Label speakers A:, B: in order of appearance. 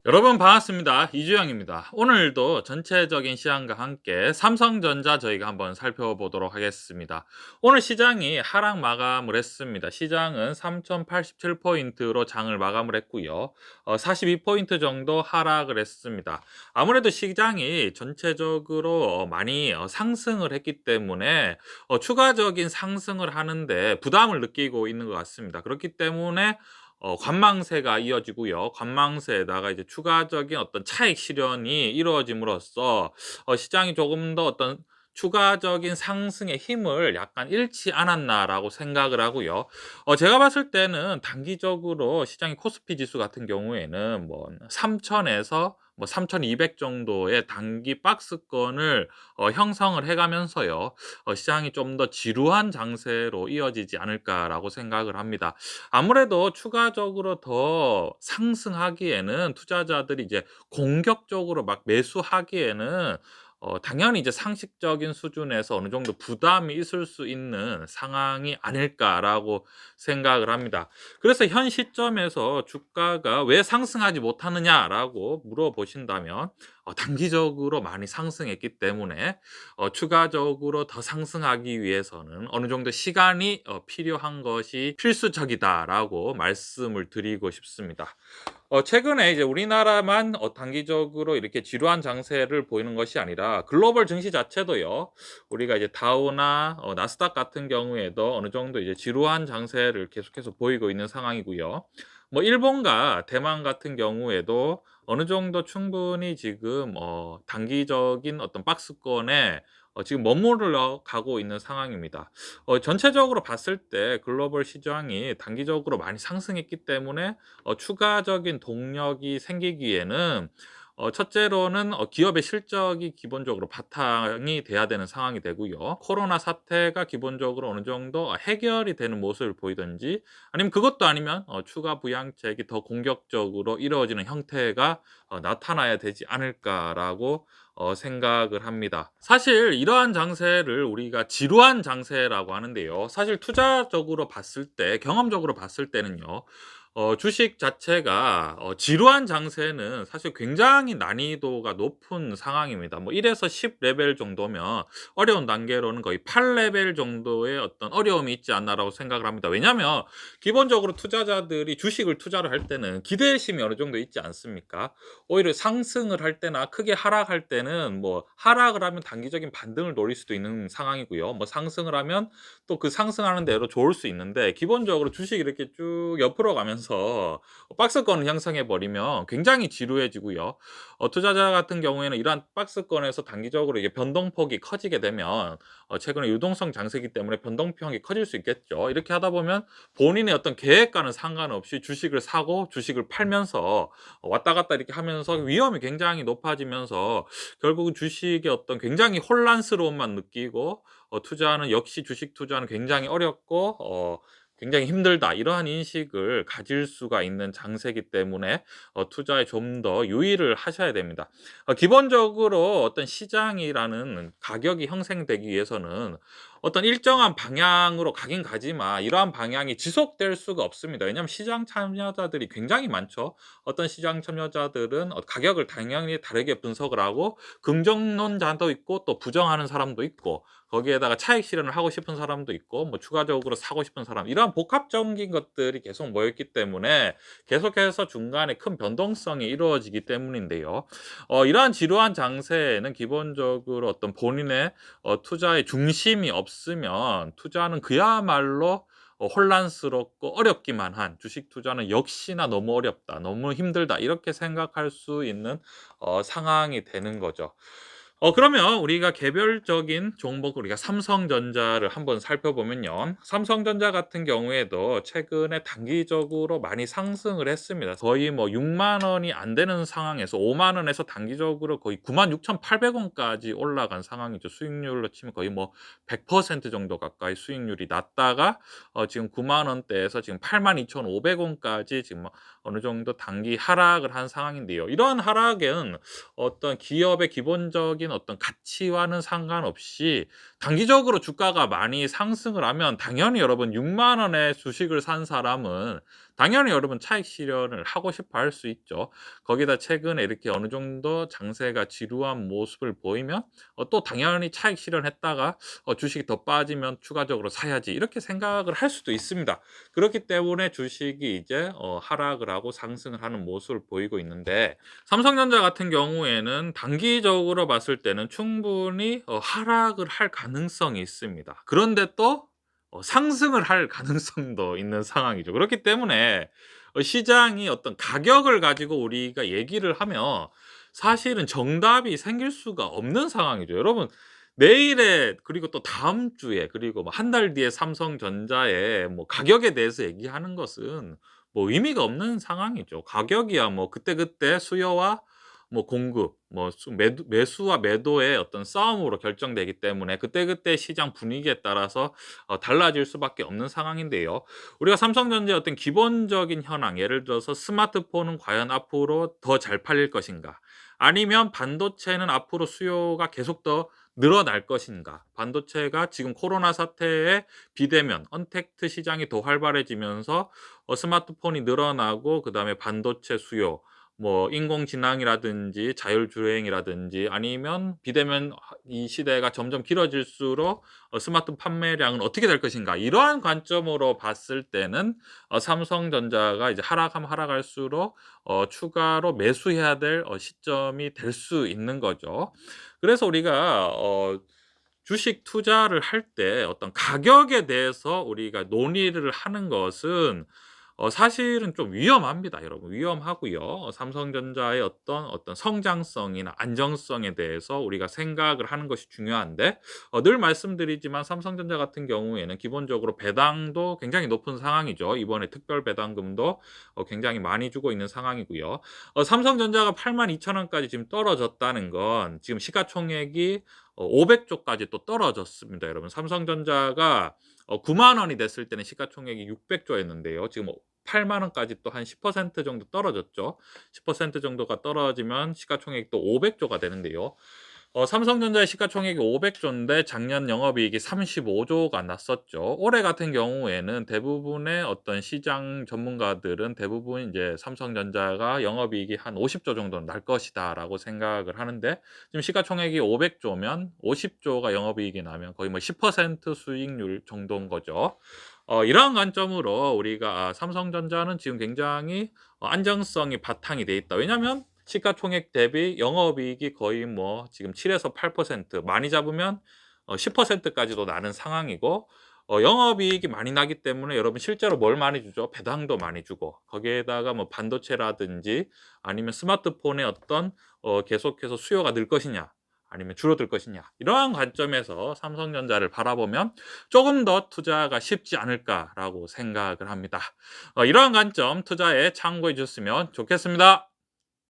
A: 여러분 반갑습니다. 이주영입니다. 오늘도 전체적인 시황과 함께 삼성전자 저희가 한번 살펴보도록 하겠습니다. 오늘 시장이 하락 마감을 했습니다. 시장은 3,087포인트로 장을 마감을 했고요. 42포인트 정도 하락을 했습니다. 아무래도 시장이 전체적으로 많이 상승을 했기 때문에 추가적인 상승을 하는데 부담을 느끼고 있는 것 같습니다. 그렇기 때문에 관망세가 이어지고요. 관망세에다가 이제 추가적인 어떤 차익 실현이 이루어짐으로써 시장이 조금 더 어떤 추가적인 상승의 힘을 약간 잃지 않았나라고 생각을 하고요. 제가 봤을 때는 단기적으로 시장의 코스피 지수 같은 경우에는 뭐 3,000에서 뭐 3,200 정도의 단기 박스권을 형성을 해 가면서요. 시장이 좀 더 지루한 장세로 이어지지 않을까라고 생각을 합니다. 아무래도 추가적으로 더 상승하기에는 투자자들이 이제 공격적으로 막 매수하기에는 당연히 이제 상식적인 수준에서 어느 정도 부담이 있을 수 있는 상황이 아닐까라고 생각을 합니다. 그래서 현 시점에서 주가가 왜 상승하지 못하느냐라고 물어보신다면 단기적으로 많이 상승했기 때문에 추가적으로 더 상승하기 위해서는 어느 정도 시간이 필요한 것이 필수적이다라고 말씀을 드리고 싶습니다. 최근에 이제 우리나라만 단기적으로 이렇게 지루한 장세를 보이는 것이 아니라 글로벌 증시 자체도요. 우리가 이제 다우나 나스닥 같은 경우에도 어느 정도 이제 지루한 장세를 계속해서 보이고 있는 상황이고요. 뭐 일본과 대만 같은 경우에도 어느 정도 충분히 지금 단기적인 어떤 박스권에 지금 머무르러 가고 있는 상황입니다. 전체적으로 봤을 때 글로벌 시장이 단기적으로 많이 상승했기 때문에 추가적인 동력이 생기기에는 첫째로는 기업의 실적이 기본적으로 바탕이 돼야 되는 상황이 되고요. 코로나 사태가 기본적으로 어느 정도 해결이 되는 모습을 보이든지 아니면 그것도 아니면 추가 부양책이 더 공격적으로 이루어지는 형태가 나타나야 되지 않을까라고 생각을 합니다. 사실 이러한 장세를 우리가 지루한 장세라고 하는데요. 사실 투자적으로 봤을 때 경험적으로 봤을 때는요. 주식 자체가 지루한 장세는 사실 굉장히 난이도가 높은 상황입니다. 뭐 1 에서 10 레벨 정도면 어려운 단계로는 거의 8 레벨 정도의 어떤 어려움이 있지 않나라고 생각을 합니다. 왜냐하면 기본적으로 투자자들이 주식을 투자를 할 때는 기대심이 어느 정도 있지 않습니까? 오히려 상승을 할 때나 크게 하락할 때는 뭐 하락을 하면 단기적인 반등을 노릴 수도 있는 상황이고요. 뭐 상승을 하면 또 그 상승하는 대로 좋을 수 있는데 기본적으로 주식이 이렇게 쭉 옆으로 가면서 박스권을 형성해 버리면 굉장히 지루해지고요. 투자자 같은 경우에는 이러한 박스권에서 단기적으로 이게 변동폭이 커지게 되면 최근에 유동성 장세기 때문에 변동폭이 커질 수 있겠죠. 이렇게 하다 보면 본인의 어떤 계획과는 상관없이 주식을 사고 주식을 팔면서 왔다 갔다 이렇게 하면서 위험이 굉장히 높아지면서 결국은 주식의 어떤 굉장히 혼란스러움만 느끼고 투자는 역시 주식 투자는 굉장히 어렵고 굉장히 힘들다. 이러한 인식을 가질 수가 있는 장세기 때문에 투자에 좀 더 유의를 하셔야 됩니다. 기본적으로 어떤 시장이라는 가격이 형성되기 위해서는 어떤 일정한 방향으로 가긴 가지만 이러한 방향이 지속될 수가 없습니다. 왜냐하면 시장 참여자들이 굉장히 많죠. 어떤 시장 참여자들은 가격을 당연히 다르게 분석을 하고 긍정론자도 있고 또 부정하는 사람도 있고 거기에다가 차익 실현을 하고 싶은 사람도 있고 뭐 추가적으로 사고 싶은 사람 이러한 복합적인 것들이 계속 모여 있기 때문에 계속해서 중간에 큰 변동성이 이루어지기 때문인데요. 이러한 지루한 장세에는 기본적으로 어떤 본인의 투자의 중심이 없으면 투자는 그야말로 혼란스럽고 어렵기만 한 주식 투자는 역시나 너무 어렵다, 너무 힘들다 이렇게 생각할 수 있는 상황이 되는 거죠. 그러면 우리가 개별적인 종목 우리가 삼성전자를 한번 살펴보면요. 삼성전자 같은 경우에도 최근에 단기적으로 많이 상승을 했습니다. 거의 뭐 6만 원이 안 되는 상황에서 5만 원에서 단기적으로 거의 96,800 원까지 올라간 상황이죠. 수익률로 치면 거의 뭐 100% 정도 가까이 수익률이 났다가 지금 9만 원대에서 지금 82,500 원까지 지금 뭐 어느 정도 단기 하락을 한 상황인데요. 이러한 하락은 어떤 기업의 기본적인 어떤 가치와는 상관없이 단기적으로 주가가 많이 상승을 하면 당연히 여러분 6만 원에 주식을 산 사람은 당연히 여러분 차익 실현을 하고 싶어 할 수 있죠. 거기다 최근에 이렇게 어느 정도 장세가 지루한 모습을 보이면 또 당연히 차익 실현했다가 주식이 더 빠지면 추가적으로 사야지 이렇게 생각을 할 수도 있습니다. 그렇기 때문에 주식이 이제 하락을 하고 상승을 하는 모습을 보이고 있는데 삼성전자 같은 경우에는 단기적으로 봤을 때는 충분히 하락을 할 가능성이 있습니다. 그런데 또 상승을 할 가능성도 있는 상황이죠. 그렇기 때문에 시장이 어떤 가격을 가지고 우리가 얘기를 하면 사실은 정답이 생길 수가 없는 상황이죠. 여러분 내일에 그리고 또 다음 주에 그리고 뭐 한 달 뒤에 삼성전자의 뭐 가격에 대해서 얘기하는 것은 뭐 의미가 없는 상황이죠. 가격이야 뭐 그때그때 수요와 뭐 공급 뭐 매수와 매도의 어떤 싸움으로 결정되기 때문에 그때그때 시장 분위기에 따라서 달라질 수밖에 없는 상황인데요. 우리가 삼성전자의 어떤 기본적인 현황 예를 들어서 스마트폰은 과연 앞으로 더 잘 팔릴 것인가? 아니면 반도체는 앞으로 수요가 계속 더 늘어날 것인가? 반도체가 지금 코로나 사태에 비대면 언택트 시장이 더 활발해지면서 스마트폰이 늘어나고 그다음에 반도체 수요 뭐 인공지능이라든지 자율주행이라든지 아니면 비대면 이 시대가 점점 길어질수록 스마트폰 판매량은 어떻게 될 것인가 이러한 관점으로 봤을 때는 삼성전자가 이제 하락하면 하락할수록 추가로 매수해야 될 시점이 될 수 있는 거죠. 그래서 우리가 주식 투자를 할 때 어떤 가격에 대해서 우리가 논의를 하는 것은 사실은 좀 위험합니다 여러분. 위험하고요. 삼성전자의 어떤 성장성이나 안정성에 대해서 우리가 생각을 하는 것이 중요한데 늘 말씀드리지만 삼성전자 같은 경우에는 기본적으로 배당도 굉장히 높은 상황이죠. 이번에 특별 배당금도 굉장히 많이 주고 있는 상황이고요. 삼성전자가 82,000 원까지 지금 떨어졌다는 건 지금 시가총액이 500조까지 또 떨어졌습니다 여러분. 삼성전자가 9만 원이 됐을 때는 시가총액이 600조였는데요. 지금 8만 원까지 또 한 10% 정도 떨어졌죠. 10% 정도가 떨어지면 시가총액이 또 500조가 되는데요. 삼성전자의 시가총액이 500조인데 작년 영업이익이 35조가 났었죠. 올해 같은 경우에는 대부분의 어떤 시장 전문가들은 대부분 이제 삼성전자가 영업이익이 한 50조 정도는 날 것이다라고 생각을 하는데 지금 시가총액이 500조면 50조가 영업이익이 나면 거의 뭐 10% 수익률 정도인 거죠. 이러한 관점으로 우리가 삼성전자는 지금 굉장히 안정성이 바탕이 돼 있다. 왜냐하면 시가총액 대비 영업이익이 거의 뭐 지금 7에서 8% 많이 잡으면 10%까지도 나는 상황이고 영업이익이 많이 나기 때문에 여러분 실제로 뭘 많이 주죠? 배당도 많이 주고 거기에다가 뭐 반도체라든지 아니면 스마트폰의 어떤 계속해서 수요가 늘 것이냐 아니면 줄어들 것이냐 이러한 관점에서 삼성전자를 바라보면 조금 더 투자가 쉽지 않을까라고 생각을 합니다. 이러한 관점 투자에 참고해 주셨으면 좋겠습니다.